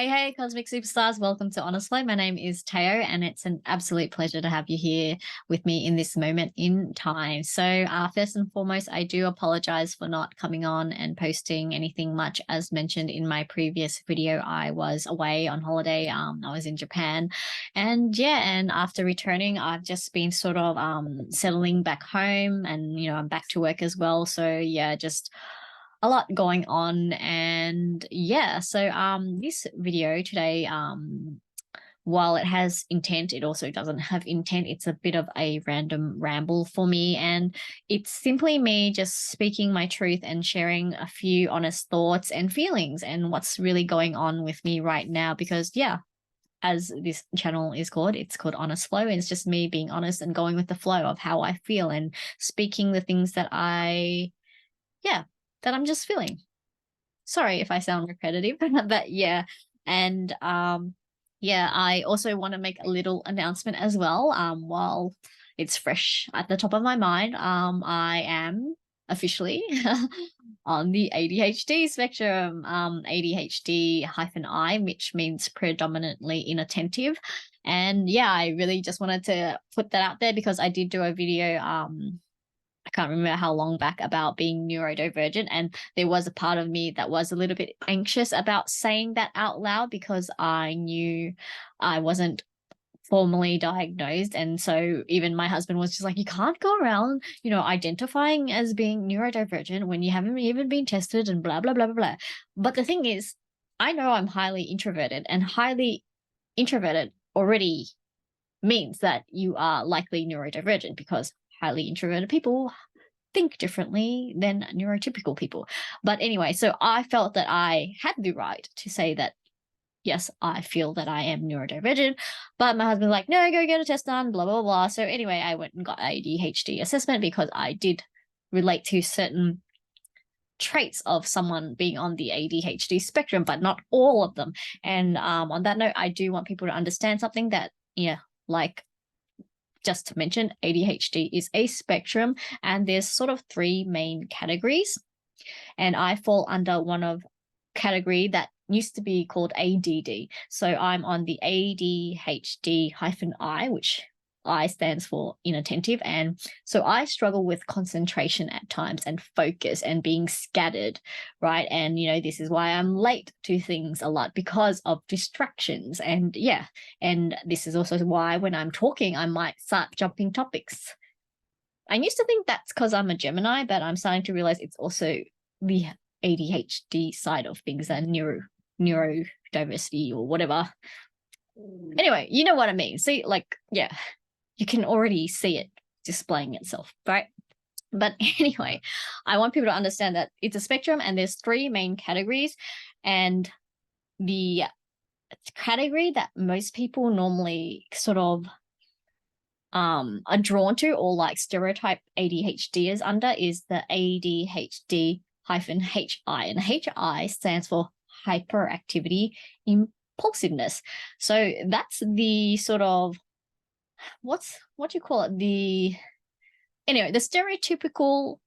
Hey, Cosmic Superstars. Welcome to Honest Flow. My name is Teo, and it's an absolute pleasure to have you here with me in this moment in time. So, first and foremost, I do apologize for not coming on and posting anything much. As mentioned in my previous video, I was away on holiday. I was in Japan. And after returning, I've just been sort of settling back home, and I'm back to work as well. So, yeah, just a lot going on. And yeah, so this video today, while it has intent, it also doesn't have intent. It's a bit of a random ramble for me, and it's simply me just speaking my truth and sharing a few honest thoughts and feelings and what's really going on with me right now. Because yeah, as this channel is called, it's called Honest Flow, and it's just me being honest and going with the flow of how I feel and speaking the things that yeah, that I'm just feeling. Sorry if I sound repetitive, but yeah. And yeah, I also want to make a little announcement as well. While it's fresh at the top of my mind, I am officially on the ADHD spectrum, ADHD-I, which means predominantly inattentive. And yeah, I really just wanted to put that out there because I did do a video I can't remember how long back, about being neurodivergent. And there was a part of me that was a little bit anxious about saying that out loud because I knew I wasn't formally diagnosed. And so even my husband was just like, you can't go around, identifying as being neurodivergent when you haven't even been tested and blah, blah, blah, blah, blah. But the thing is, I know I'm highly introverted, and highly introverted already means that you are likely neurodivergent because highly introverted people think differently than neurotypical people. But anyway, so I felt that I had the right to say that, yes, I feel that I am neurodivergent. But my husband was like, no, go get a test done, blah, blah, blah. So anyway, I went and got ADHD assessment because I did relate to certain traits of someone being on the ADHD spectrum, but not all of them. And on that note, I do want people to understand something that, like, just to mention, ADHD is a spectrum, and there's sort of three main categories. And I fall under one of category that used to be called ADD. So I'm on the ADHD-I, which I stands for inattentive. And so I struggle with concentration at times and focus and being scattered, right? And, this is why I'm late to things a lot, because of distractions. And yeah, and this is also why when I'm talking, I might start jumping topics. I used to think that's because I'm a Gemini, but I'm starting to realize it's also the ADHD side of things and neurodiversity or whatever. Anyway, you know what I mean. See, like, yeah, you can already see it displaying itself, right? But anyway, I want people to understand that it's a spectrum and there's three main categories. And the category that most people normally sort of are drawn to, or like stereotype ADHD is under, is the ADHD-HI. And HI stands for hyperactivity impulsiveness. So that's the sort of, what do you call it? The stereotypical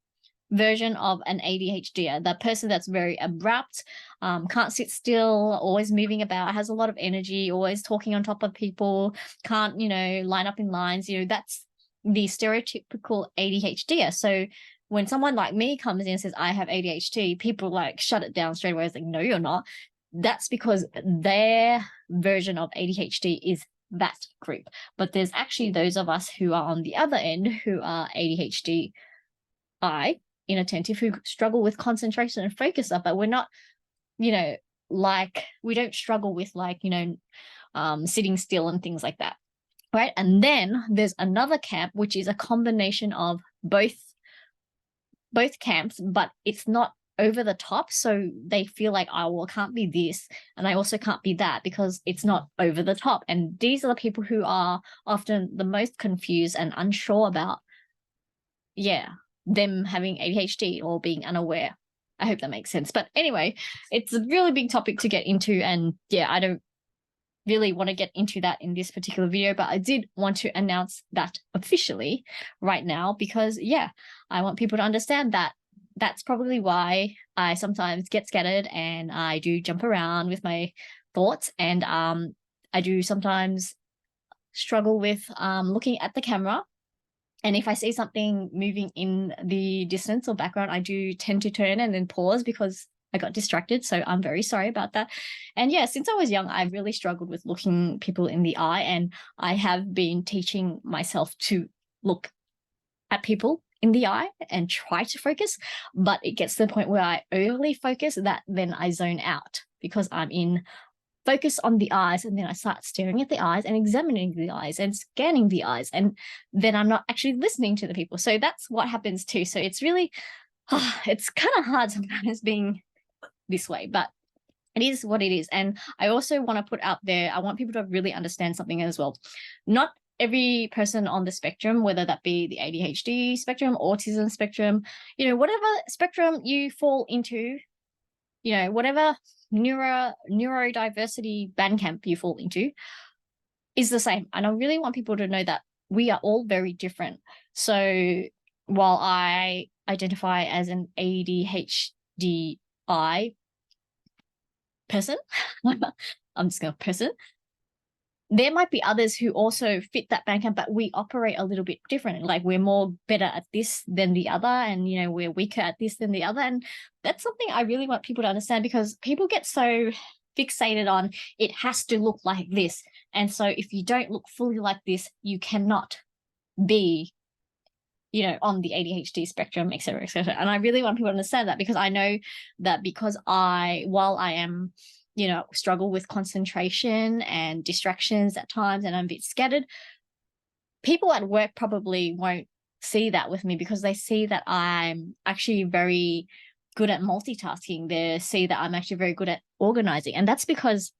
version of an ADHD, the person that's very abrupt, can't sit still, always moving about, has a lot of energy, always talking on top of people, can't, line up in lines. That's the stereotypical ADHD. So when someone like me comes in and says, I have ADHD, people like shut it down straight away. It's like, no, you're not. That's because their version of ADHD is that group. But there's actually those of us who are on the other end who are ADHD-I, inattentive, who struggle with concentration and focus up, but we're not, like, we don't struggle with like, sitting still and things like that. Right. And then there's another camp, which is a combination of both camps, but it's not over the top. So they feel like, oh, well, I can't be this, and I also can't be that because it's not over the top. And these are the people who are often the most confused and unsure about, them having ADHD or being unaware. I hope that makes sense. But anyway, it's a really big topic to get into. And yeah, I don't really want to get into that in this particular video, but I did want to announce that officially right now because, yeah, I want people to understand that that's probably why I sometimes get scattered and I do jump around with my thoughts, and I do sometimes struggle with looking at the camera. And if I see something moving in the distance or background, I do tend to turn and then pause because I got distracted. So I'm very sorry about that. And yeah, since I was young, I've really struggled with looking people in the eye. And I have been teaching myself to look at people in the eye and try to focus. But it gets to the point where I overly focus that then I zone out because I'm in focus on the eyes, and then I start staring at the eyes and examining the eyes and scanning the eyes, and then I'm not actually listening to the people. So that's what happens too. So it's really it's kind of hard sometimes being this way, but it is what it is. And I also want to put out there, I want people to really understand something as well. Not every person on the spectrum, whether that be the ADHD spectrum, autism spectrum, whatever spectrum you fall into, whatever neurodiversity bandcamp you fall into is the same. And I really want people to know that we are all very different. So while I identify as an ADHDI person, I'm just going to person, there might be others who also fit that bandcamp, but we operate a little bit different. Like we're more better at this than the other, and we're weaker at this than the other. And that's something I really want people to understand, because people get so fixated on it has to look like this. And so if you don't look fully like this, you cannot be on the ADHD spectrum, et cetera, et cetera. And I really want people to understand that, because I know that because while I am struggle with concentration and distractions at times, and I'm a bit scattered, people at work probably won't see that with me, because they see that I'm actually very good at multitasking. They see that I'm actually very good at organizing. And that's because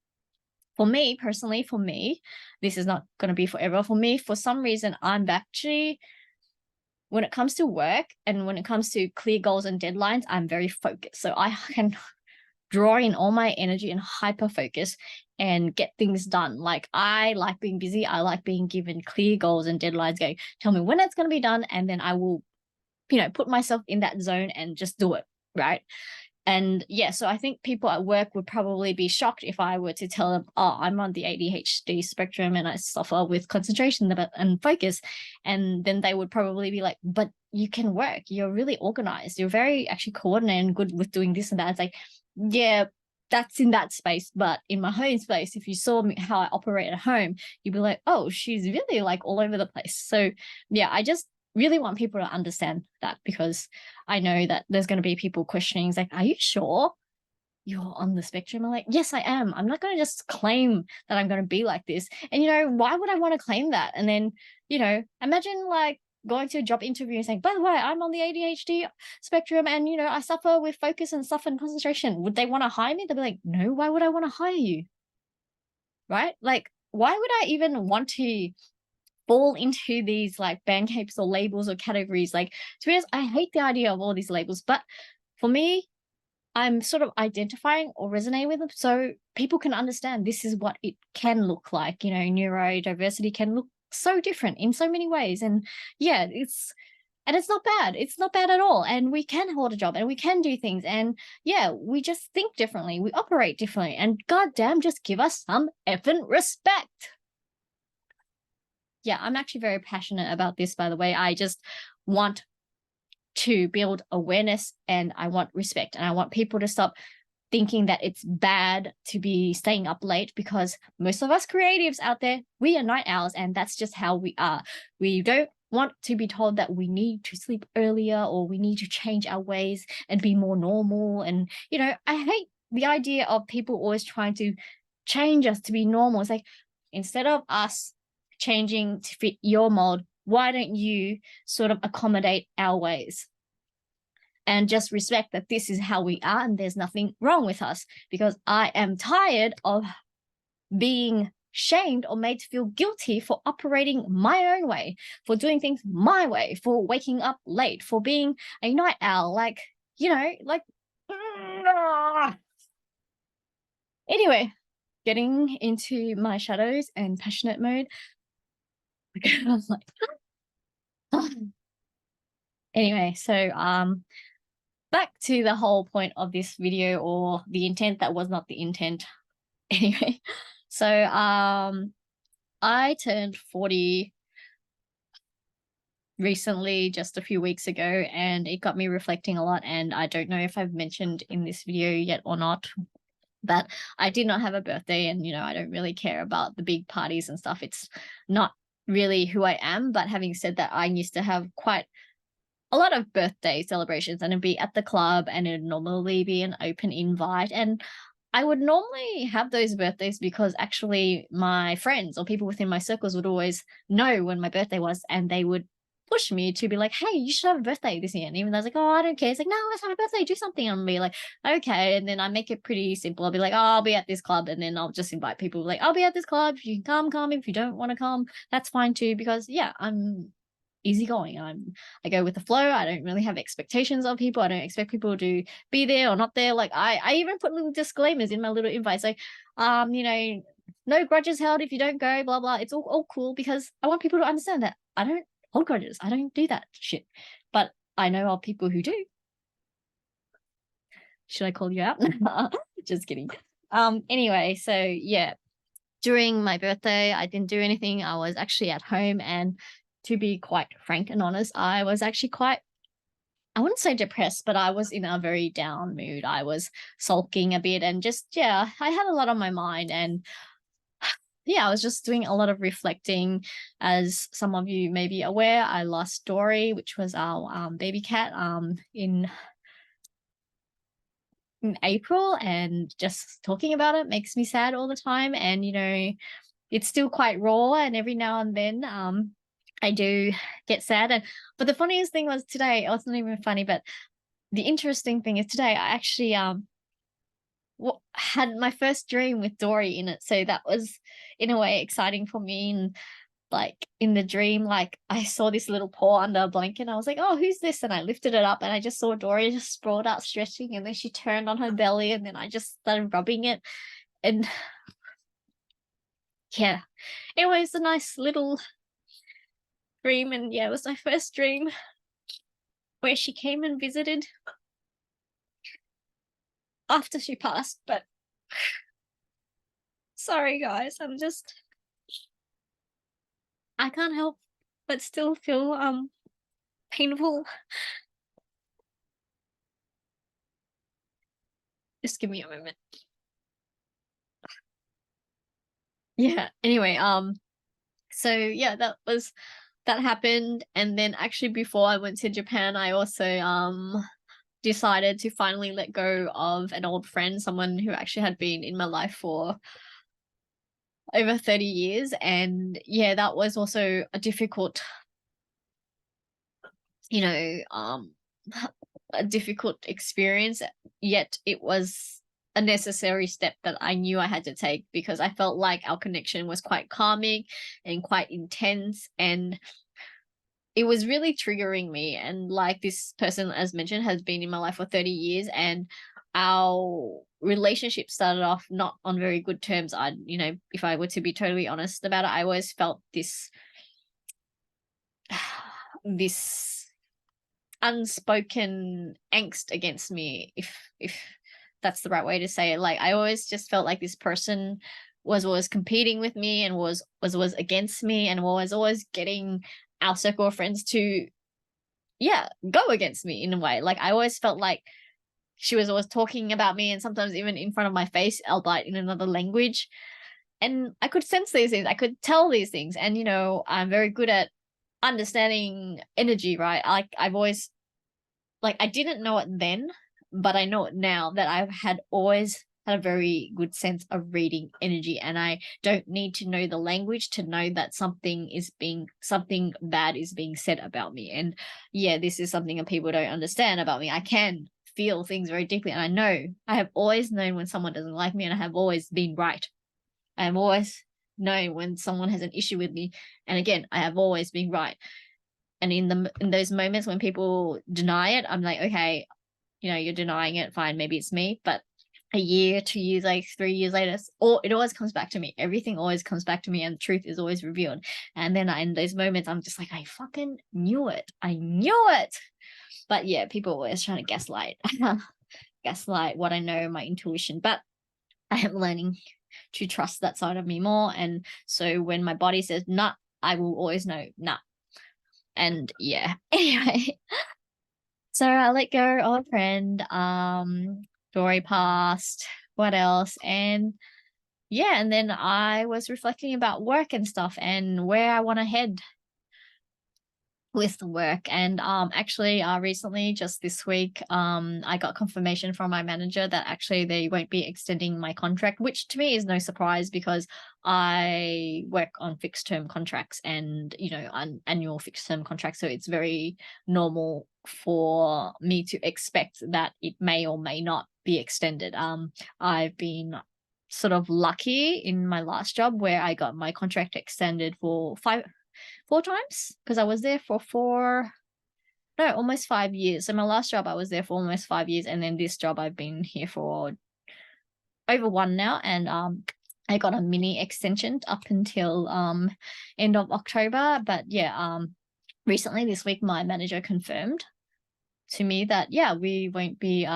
for me personally, this is not going to be forever. For me, for some reason, I'm actually, when it comes to work and when it comes to clear goals and deadlines, I'm very focused. So I can draw in all my energy and hyper focus and get things done. Like I like being busy. I like being given clear goals and deadlines. Go, tell me when it's going to be done, and then I will, put myself in that zone and just do it, right? And yeah, so I think people at work would probably be shocked if I were to tell them, oh, I'm on the ADHD spectrum and I suffer with concentration and focus. And then they would probably be like, but you can work. You're really organized. You're very actually coordinated and good with doing this and that. It's like, yeah, that's in that space. But in my home space, if you saw me, how I operate at home, you'd be like, oh, she's really like all over the place. So yeah, I just really want people to understand that, because I know that there's going to be people questioning, like, are you sure you're on the spectrum? I'm like, yes, I am. I'm not going to just claim that I'm going to be like this. And, why would I want to claim that? And then, imagine like going to a job interview and saying, by the way, I'm on the ADHD spectrum and, I suffer with focus and stuff and concentration. Would they want to hire me? They'd be like, no, why would I want to hire you? Right? Like, why would I even want to fall into these like bandcapes or labels or categories? Like, to be honest, I hate the idea of all these labels, but for me, I'm sort of identifying or resonating with them so people can understand this is what it can look like. Neurodiversity can look so different in so many ways. And yeah, it's not bad. It's not bad at all. And we can hold a job and we can do things. And yeah, we just think differently. We operate differently. And goddamn, just give us some effing respect. Yeah, I'm actually very passionate about this, by the way. I just want to build awareness and I want respect, and I want people to stop thinking that it's bad to be staying up late, because most of us creatives out there, we are night owls, and that's just how we are. We don't want to be told that we need to sleep earlier or we need to change our ways and be more normal. And, I hate the idea of people always trying to change us to be normal. It's like, instead of us changing to fit your mold, why don't you sort of accommodate our ways and just respect that this is how we are and there's nothing wrong with us? Because I am tired of being shamed or made to feel guilty for operating my own way, for doing things my way, for waking up late, for being a night owl. Anyway, getting into my shadows and passionate mode. I was like, anyway, so back to the whole point of this video, or the intent that was not the intent. Anyway, so I turned 40 recently, just a few weeks ago, and it got me reflecting a lot. And I don't know if I've mentioned in this video yet or not, but I did not have a birthday, and I don't really care about the big parties and stuff. It's not really who I am. But having said that, I used to have quite a lot of birthday celebrations, and it'd be at the club, and it'd normally be an open invite. And I would normally have those birthdays because actually my friends or people within my circles would always know when my birthday was, and they would push me to be like, hey, you should have a birthday this year. And even though I was like, oh, I don't care. It's like, no, let's have a birthday, do something. And I'll be like, okay. And then I make it pretty simple. I'll be like, oh, I'll be at this club. And then I'll just invite people like, I'll be at this club. If you can come, come. If you don't want to come, that's fine too. Because yeah, I'm easygoing. I go with the flow. I don't really have expectations of people. I don't expect people to be there or not there. Like I even put little disclaimers in my little invites, like no grudges held if you don't go, blah blah. It's all cool, because I want people to understand that I don't hold grudges. I don't do that shit. But I know of people who do. Should I call you out? Just kidding. Anyway, so yeah, during my birthday, I didn't do anything. I was actually at home, and to be quite frank and honest, I was actually quite, I wouldn't say depressed, but I was in a very down mood. I was sulking a bit, and just, yeah, I had a lot on my mind. And yeah, I was just doing a lot of reflecting. As some of you may be aware, I lost Dory, which was our baby cat, in April, and just talking about it makes me sad all the time. And it's still quite raw, and every now and then I do get sad. But the funniest thing was today, it wasn't even funny, but the interesting thing is today I actually had my first dream with Dory in it. So that was in a way exciting for me. And like in the dream, like I saw this little paw under a blanket, and I was like, oh, who's this? And I lifted it up, and I just saw Dory just sprawled out stretching, and then she turned on her belly, and then I just started rubbing it. And yeah, it was a nice little dream. And yeah, it was my first dream where she came and visited after she passed. But sorry guys, I can't help but still feel painful. Just give me a moment. Yeah, anyway, so yeah, that happened. And then actually before I went to Japan, I also decided to finally let go of an old friend, someone who actually had been in my life for over 30 years. And yeah, that was also a difficult, a difficult experience, yet it was a necessary step that I knew I had to take, because I felt like our connection was quite calming and quite intense, and it was really triggering me. And like, this person, as mentioned, has been in my life for 30 years, and our relationship started off not on very good terms. If I were to be totally honest about it, I always felt this this unspoken angst against me, if that's the right way to say it. Like, I always just felt like this person was always competing with me, and was against me, and was always getting our circle of friends to go against me in a way. Like, I always felt like she was always talking about me, and sometimes even in front of my face, albeit in another language. And I could sense these things, I could tell these things. And I'm very good at understanding energy, right? Like, I've always, like, I didn't know it then, but I know it now, that I've always had a very good sense of reading energy, and I don't need to know the language to know that something bad is being said about me. And yeah, this is something that people don't understand about me. I can feel things very deeply, and I have always known when someone doesn't like me, and I have always been right. I have always known when someone has an issue with me, and again, I have always been right. And in those moments when people deny it, I'm like, okay, you're denying it, fine, maybe it's me. But a year, 2 years, like 3 years later, it always comes back to me. Everything always comes back to me, and the truth is always revealed. And then in those moments, I'm just like, I fucking knew it. I knew it. But yeah, people are always trying to gaslight what I know, my intuition. But I am learning to trust that side of me more. And so when my body says nah, I will always know nah. And yeah, anyway, so I let go of a friend, story passed, what else? And yeah, and then I was reflecting about work and stuff and where I want to head with the work. And actually recently, just this week, I got confirmation from my manager that actually they won't be extending my contract, which to me is no surprise because I work on fixed term contracts and annual fixed term contracts, so it's very normal for me to expect that it may or may not be extended. I've been sort of lucky in my last job where I got my contract extended for 4 times, because I was there for almost 5 years. So my last job I was there for almost 5 years, and then this job I've been here for over one now. And I got a mini extension up until end of October. But yeah, recently this week my manager confirmed to me that we won't be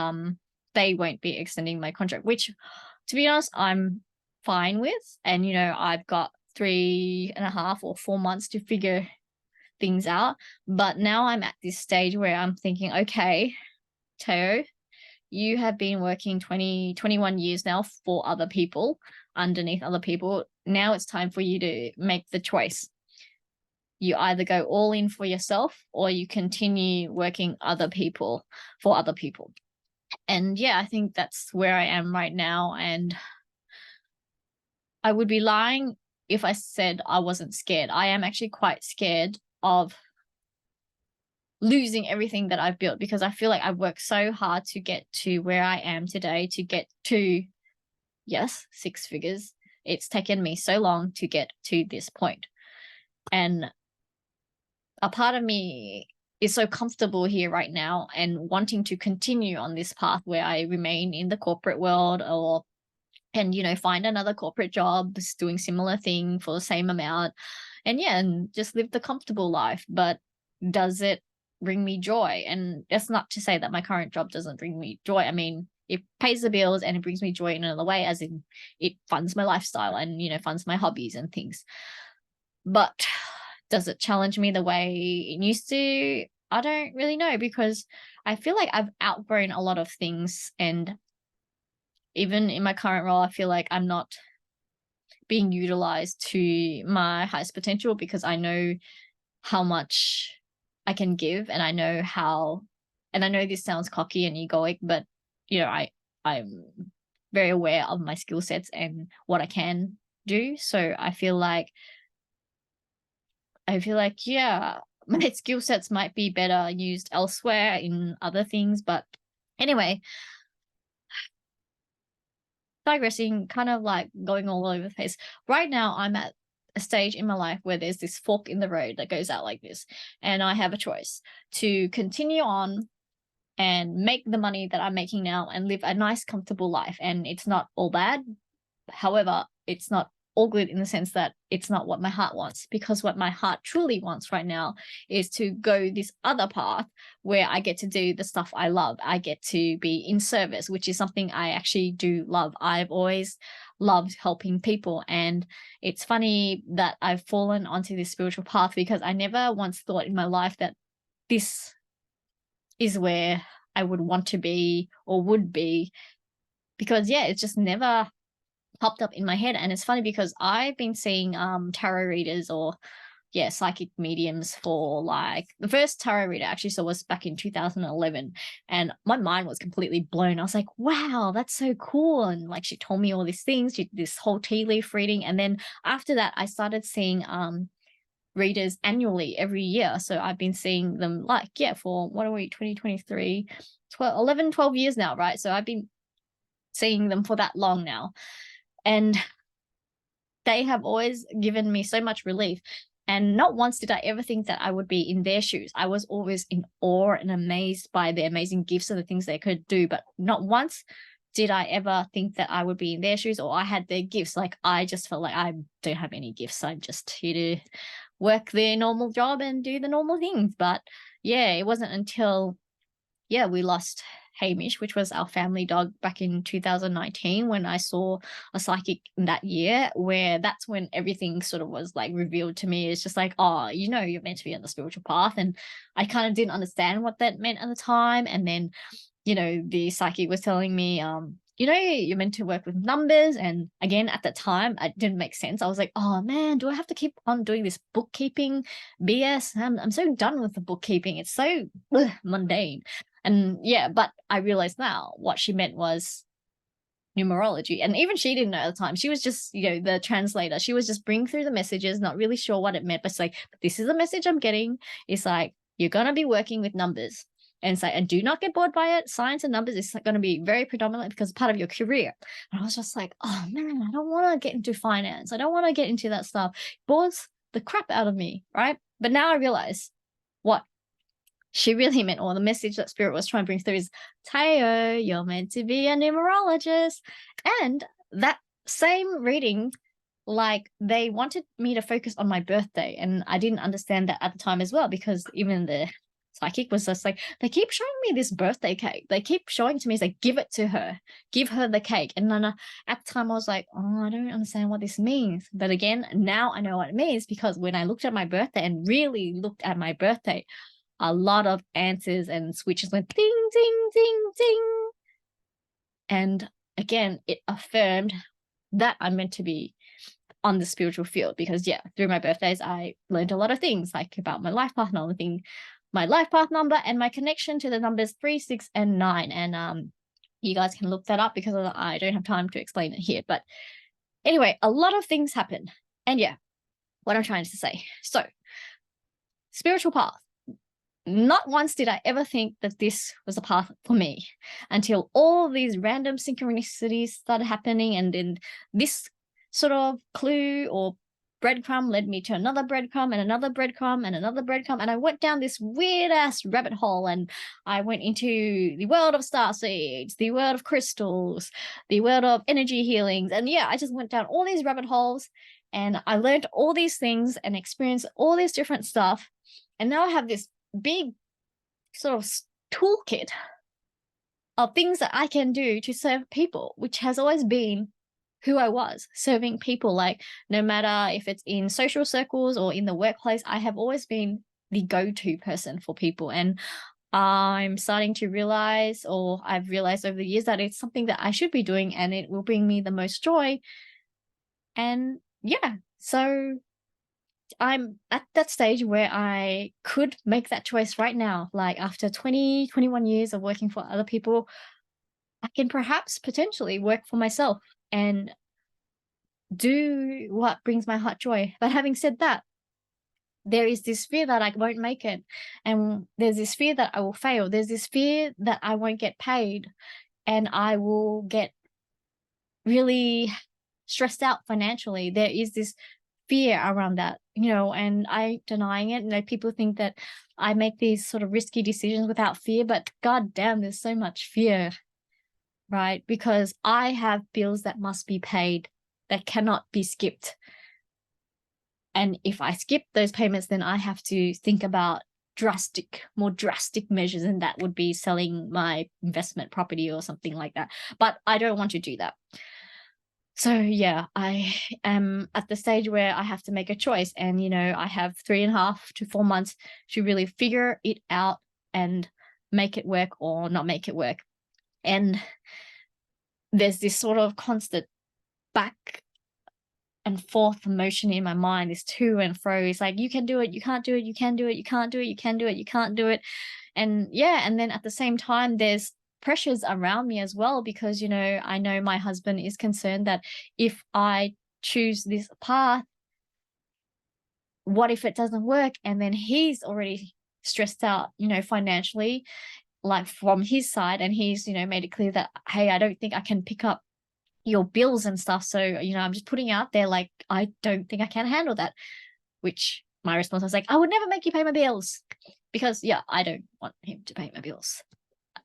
they won't be extending my contract, which to be honest I'm fine with. And I've got 3.5 or 4 months to figure things out. But now I'm at this stage where I'm thinking, okay, Teo, you have been working 21 years now for other people, underneath other people. Now it's time for you to make the choice. You either go all in for yourself or you continue working for other people. And yeah, I think that's where I am right now. And I would be lying if I said I wasn't scared. I am actually quite scared of losing everything that I've built, because I feel like I've worked so hard to get to where I am today, to get to, yes, 6 figures. It's taken me so long to get to this point. And a part of me is so comfortable here right now and wanting to continue on this path where I remain in the corporate world and find another corporate job doing similar thing for the same amount and just live the comfortable life. But does it bring me joy? And that's not to say that my current job doesn't bring me joy. I mean, it pays the bills and it brings me joy in another way, as in it funds my lifestyle and funds my hobbies and things. But does it challenge me the way it used to? I don't really know, because I feel like I've outgrown a lot of things. And even in my current role, I feel like I'm not being utilized to my highest potential, because I know how much I can give, and I know this sounds cocky and egoic, but I'm very aware of my skill sets and what I can do. So I feel like yeah, my skill sets might be better used elsewhere in other things. But anyway, digressing, kind of like going all over the place. Right now I'm at a stage in my life where there's this fork in the road that goes out like this, and I have a choice to continue on and make the money that I'm making now and live a nice comfortable life. And it's not all bad. However, it's not all good in the sense that it's not what my heart wants, because what my heart truly wants right now is to go this other path where I get to do the stuff I love. I get to be in service, which is something I actually do love. I've always loved helping people. And it's funny that I've fallen onto this spiritual path, because I never once thought in my life that this is where I would want to be or would be, because it's just never popped up in my head. And it's funny because I've been seeing tarot readers or psychic mediums for like, the first tarot reader I actually saw was back in 2011, and my mind was completely blown. I was like, wow, that's so cool. And like, she told me all these things, she did this whole tea leaf reading. And then after that I started seeing readers annually every year. So I've been seeing them for, what are we, 2023, 12 years now, right? So I've been seeing them for that long now. And they have always given me so much relief. And not once did I ever think that I would be in their shoes. I was always in awe and amazed by their amazing gifts and the things they could do. But not once did I ever think that I would be in their shoes or I had their gifts. Like, I just felt like I don't have any gifts. I'm just here to work their normal job and do the normal things. But it wasn't until we lost Hamish, which was our family dog back in 2019 when I saw a psychic that year, where that's when everything sort of was like revealed to me. It's just like, oh, you know, you're meant to be on the spiritual path. And I kind of didn't understand what that meant at the time. And then, you know, the psychic was telling me, you know, you're meant to work with numbers. And again, at that time, it didn't make sense. I was like, oh man, do I have to keep on doing this bookkeeping BS? I'm so done with the bookkeeping. It's so mundane. And yeah, but I realized now what she meant was numerology. And even she didn't know at the time. She was just, you know, the translator. She was just bringing through the messages, not really sure what it meant, but it's like, this is the message I'm getting. It's like, you're going to be working with numbers. And it's like, and do not get bored by it. Science and numbers is going to be very predominant because part of your career. And I was just like, oh man, I don't want to get into finance. I don't want to get into that stuff. It bores the crap out of me, right? But now I realize what she really meant, or the message that spirit was trying to bring through is, Teo, you're meant to be a numerologist. And that same reading, like, they wanted me to focus on my birthday, and I didn't understand that at the time as well, because even the psychic was just like, they keep showing me this birthday cake. They keep showing to me, it's like, give it to her, give her the cake. And then at the time I was like, oh, I don't understand what this means. But again, now I know what it means, because when I looked at my birthday and really looked at my birthday, a lot of answers and switches went ding, ding, ding, ding. And again, it affirmed that I'm meant to be on the spiritual field, because yeah, through my birthdays, I learned a lot of things, like about my life path number, my life path number and my connection to the numbers 3, 6, and 9. And you guys can look that up because I don't have time to explain it here. But anyway, a lot of things happen. And yeah, what I'm trying to say. So, spiritual path. Not once did I ever think that this was a path for me, until all these random synchronicities started happening. And then this sort of clue or breadcrumb led me to another breadcrumb and another breadcrumb and another breadcrumb. And I went down this weird ass rabbit hole, and I went into the world of starseeds, the world of crystals, the world of energy healings. And yeah, I just went down all these rabbit holes, and I learned all these things and experienced all this different stuff. And now I have this big sort of toolkit of things that I can do to serve people, which has always been who I was, serving people. Like, no matter if it's in social circles or in the workplace, I have always been the go-to person for people. And I'm starting to realize, or I've realized over the years, that it's something that I should be doing, and it will bring me the most joy. And yeah, so I'm at that stage where I could make that choice right now. Like, after 20, 21 years of working for other people, I can perhaps potentially work for myself and do what brings my heart joy. But having said that, there is this fear that I won't make it. And there's this fear that I will fail. There's this fear that I won't get paid and I will get really stressed out financially. There is this fear around that, you know, and I denying it. You know, people think that I make these sort of risky decisions without fear, but god damn, there's so much fear, right? Because I have bills that must be paid, that cannot be skipped. And if I skip those payments, then I have to think about more drastic measures, and that would be selling my investment property or something like that. But I don't want to do that. So yeah, I am at the stage where I have to make a choice. And, you know, I have 3.5 to 4 months to really figure it out and make it work or not make it work. And there's this sort of constant back and forth motion in my mind, this to and fro. It's like, you can do it, you can't do it, you can do it, you can't do it, you can do it, you can't do it. And yeah, and then at the same time, there's pressures around me as well, because, you know, I know my husband is concerned that if I choose this path, what if it doesn't work? And then he's already stressed out, you know, financially, like from his side. And he's, you know, made it clear that, hey, I don't think I can pick up your bills and stuff. So, you know, I'm just putting out there, like, I don't think I can handle that. Which my response was like, I would never make you pay my bills, because yeah, I don't want him to pay my bills.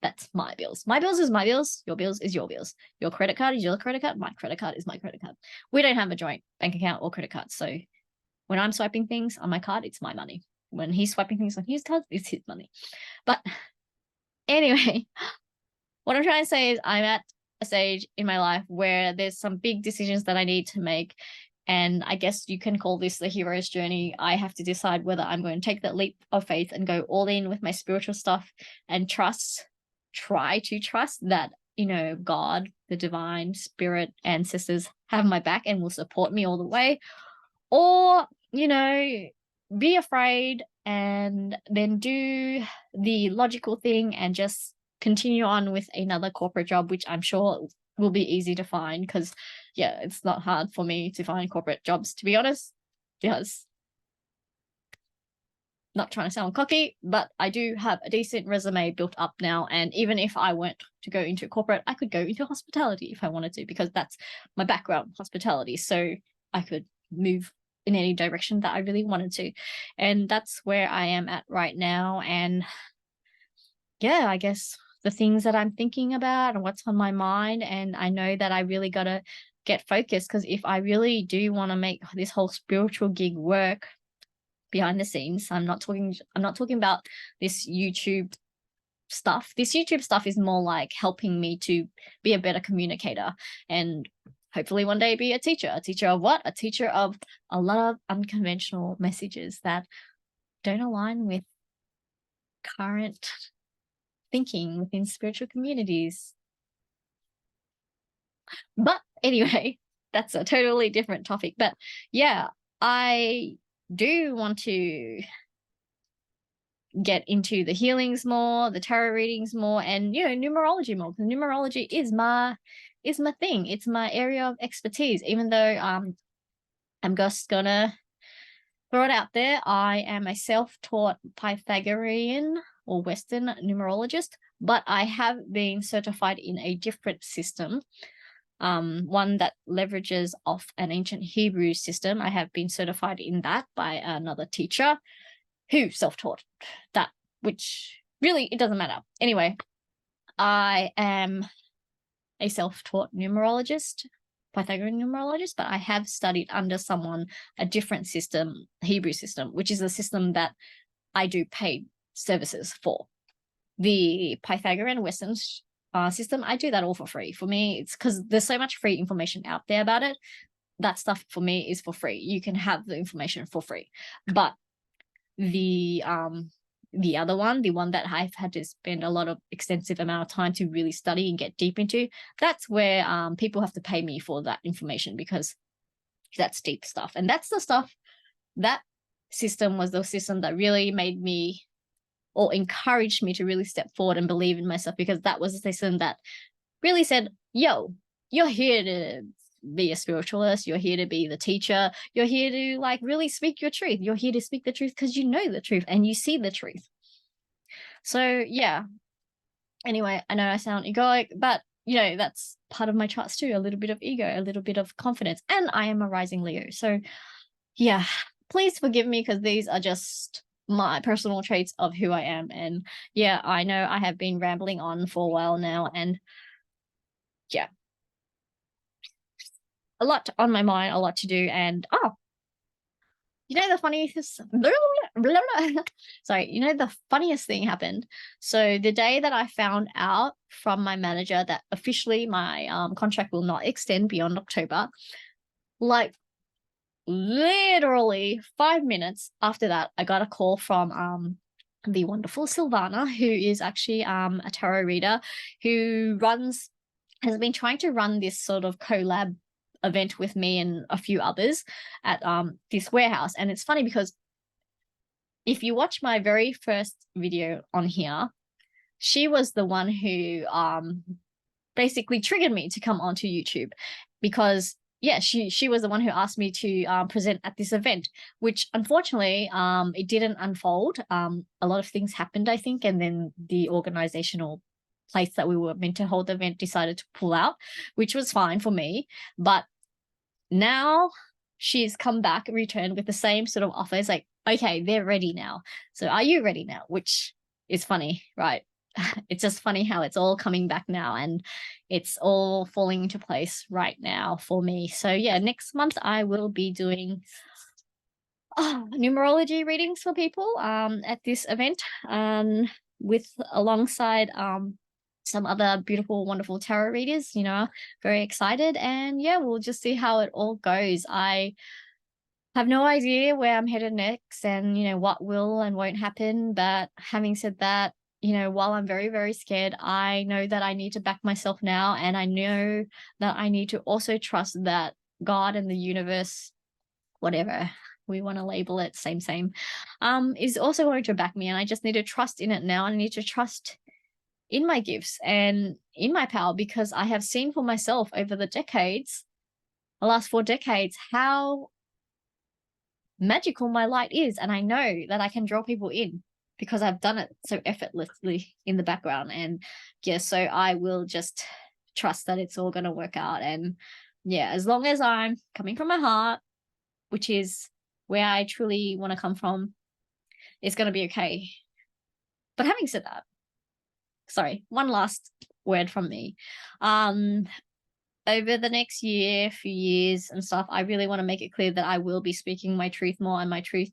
That's my bills. My bills is my bills. Your bills is your bills. Your credit card is your credit card. My credit card is my credit card. We don't have a joint bank account or credit card. So when I'm swiping things on my card, it's my money. When he's swiping things on his card, it's his money. But anyway, what I'm trying to say is I'm at a stage in my life where there's some big decisions that I need to make. And I guess you can call this the hero's journey. I have to decide whether I'm going to take that leap of faith and go all in with my spiritual stuff and try to trust that, you know, God, the divine spirit, ancestors have my back and will support me all the way. Or, you know, be afraid and then do the logical thing and just continue on with another corporate job, which I'm sure will be easy to find because, yeah, it's not hard for me to find corporate jobs, to be honest, because not trying to sound cocky, but I do have a decent resume built up now. And even if I weren't to go into corporate, I could go into hospitality if I wanted to, because that's my background, hospitality. So I could move in any direction that I really wanted to. And that's where I am at right now. And yeah, I guess the things that I'm thinking about and what's on my mind. And I know that I really got to get focused, because if I really do want to make this whole spiritual gig work behind the scenes, I'm not talking about this YouTube stuff. This YouTube stuff is more like helping me to be a better communicator and hopefully one day be a teacher. A teacher of what? A teacher of a lot of unconventional messages that don't align with current thinking within spiritual communities. But anyway, that's a totally different topic. But yeah, I do want to get into the healings more, the tarot readings more, and, you know, numerology more, because numerology is my thing. It's my area of expertise. Even though I'm just gonna throw it out there, I am a self-taught Pythagorean or Western numerologist, but I have been certified in a different system, one that leverages off an ancient Hebrew system. I have been certified in that by another teacher who self-taught that, which really, it doesn't matter. Anyway, I am a self-taught numerologist, Pythagorean numerologist, but I have studied under someone, a different system, Hebrew system, which is a system that I do paid services for. The Pythagorean Western system, I do that all for free. For me, it's because there's so much free information out there about it. That stuff for me is for free. You can have the information for free. But the other one, the one that I've had to spend a lot of extensive amount of time to really study and get deep into, that's where people have to pay me for that information, because that's deep stuff. And that's the stuff, that system was the system that really made me, or encouraged me to really step forward and believe in myself, because that was the system that really said, yo, you're here to be a spiritualist, you're here to be the teacher, you're here to like really speak your truth, you're here to speak the truth because you know the truth and you see the truth. So yeah, anyway, I know I sound egoic, but you know, that's part of my charts too, a little bit of ego, a little bit of confidence, and I am a rising Leo. So yeah, please forgive me, because these are just my personal traits of who I am. And yeah, I know I have been rambling on for a while now, and yeah, a lot on my mind, a lot to do. And you know, the funniest sorry, you know, the funniest thing happened. So the day that I found out from my manager that officially my contract will not extend beyond October, like literally 5 minutes after that, I got a call from the wonderful Silvana, who is actually a tarot reader who has been trying to run this sort of collab event with me and a few others at this warehouse. And it's funny because if you watch my very first video on here, she was the one who basically triggered me to come onto YouTube, because yeah, she was the one who asked me to present at this event, which unfortunately it didn't unfold. A lot of things happened, I think, and then the organizational place that we were meant to hold the event decided to pull out, which was fine for me. But now she's come back, returned with the same sort of offer. It's like, okay, they're ready now. So are you ready now? Which is funny, right? It's just funny how it's all coming back now and it's all falling into place right now for me. So yeah, next month I will be doing numerology readings for people at this event with alongside some other beautiful, wonderful tarot readers, you know, very excited. And yeah, we'll just see how it all goes. I have no idea where I'm headed next and, you know, what will and won't happen. But having said that, you know, while I'm very, very scared, I know that I need to back myself now. And I know that I need to also trust that God and the universe, whatever we want to label it, same, is also going to back me. And I just need to trust in it now. I need to trust in my gifts and in my power, because I have seen for myself over the decades, the last 4 decades, how magical my light is. And I know that I can draw people in because I've done it so effortlessly in the background. And yeah, so I will just trust that it's all going to work out. And yeah, as long as I'm coming from my heart, which is where I truly want to come from, it's going to be okay. But having said that, sorry, one last word from me. Over the next few years and stuff, I really want to make it clear that I will be speaking my truth more, and my truth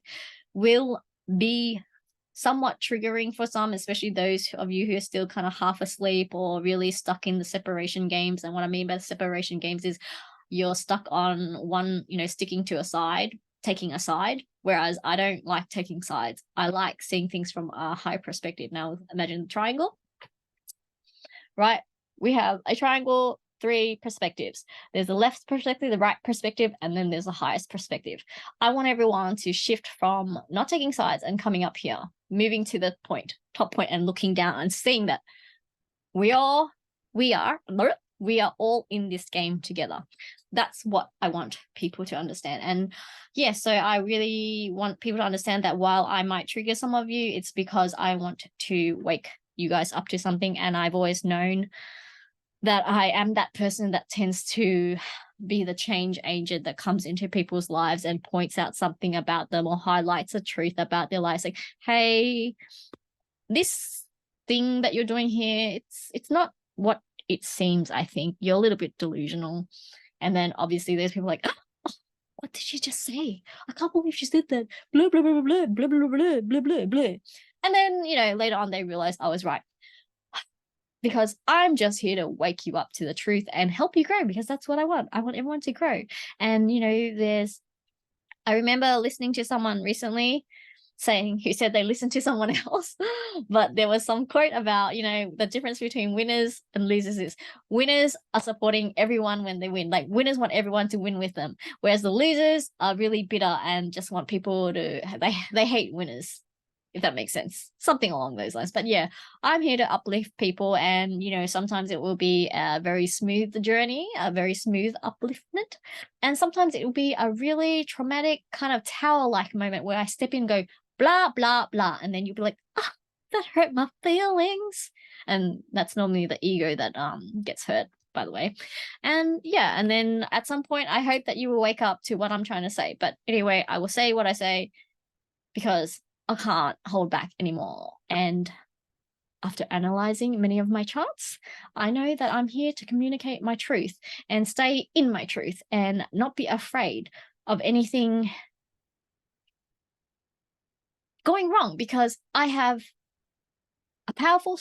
will be somewhat triggering for some, especially those of you who are still kind of half asleep or really stuck in the separation games. And what I mean by the separation games is you're stuck on one, you know, sticking to a side, taking a side, whereas I don't like taking sides. I like seeing things from a high perspective. Now imagine the triangle, right? We have a triangle, 3 perspectives. There's the left perspective, the right perspective, and then there's the highest perspective. I want everyone to shift from not taking sides and coming up here, moving to the point, top point, and looking down and seeing that we are all in this game together. That's what I want people to understand. And yeah, so I really want people to understand that while I might trigger some of you, it's because I want to wake you guys up to something. And I've always known that I am that person that tends to be the change agent that comes into people's lives and points out something about them or highlights a truth about their lives. Like, hey, this thing that you're doing here, it's not what it seems. I think you're a little bit delusional. And then obviously there's people like, oh, what did she just say? I can't believe she said that. Blah, blah, blah, blah, blah, blah, blah, blah, blah, blah. And then, you know, later on they realize I was right. Because I'm just here to wake you up to the truth and help you grow, because that's what I want. I want everyone to grow. And, you know, I remember listening to someone recently who said they listened to someone else, but there was some quote about, you know, the difference between winners and losers is winners are supporting everyone when they win. Like, winners want everyone to win with them, whereas the losers are really bitter and just want people to, they hate winners, if that makes sense, something along those lines. But yeah, I'm here to uplift people, and you know, sometimes it will be a very smooth journey, a very smooth upliftment, and sometimes it will be a really traumatic kind of tower-like moment where I step in and go blah blah blah, and then you'll be like, ah, that hurt my feelings. And that's normally the ego that gets hurt, by the way. And yeah, and then at some point I hope that you will wake up to what I'm trying to say. But anyway, I will say what I say because I can't hold back anymore. And after analyzing many of my charts, I know that I'm here to communicate my truth and stay in my truth and not be afraid of anything going wrong, because I have a powerful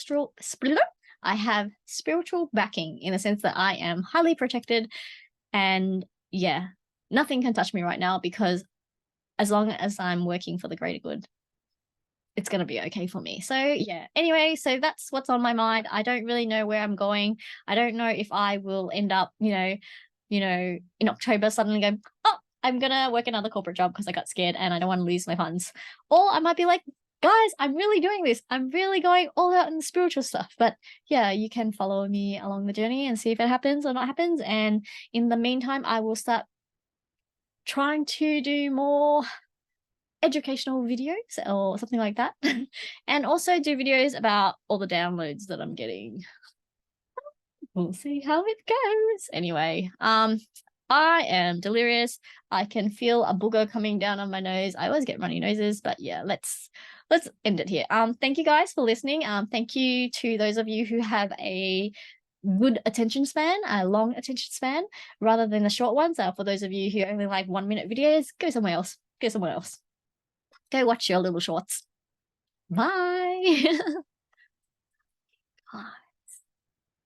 I have spiritual backing, in the sense that I am highly protected. And yeah, nothing can touch me right now, because as long as I'm working for the greater good, it's going to be okay for me. So yeah, anyway, so that's what's on my mind. I don't really know where I'm going. I don't know if I will end up, you know, in October suddenly go, oh, I'm going to work another corporate job because I got scared and I don't want to lose my funds. Or I might be like, guys, I'm really doing this. I'm really going all out in the spiritual stuff. But yeah, you can follow me along the journey and see if it happens or not happens. And in the meantime, I will start trying to do more educational videos or something like that, and also do videos about all the downloads that I'm getting. We'll see how it goes. Anyway, I am delirious. I can feel a booger coming down on my nose. I always get runny noses, but yeah, let's end it here. Thank you guys for listening. Thank you to those of you who have a good attention span, a long attention span, rather than the short ones. For those of you who only like 1-minute videos, go somewhere else. Go watch your little shorts. Bye.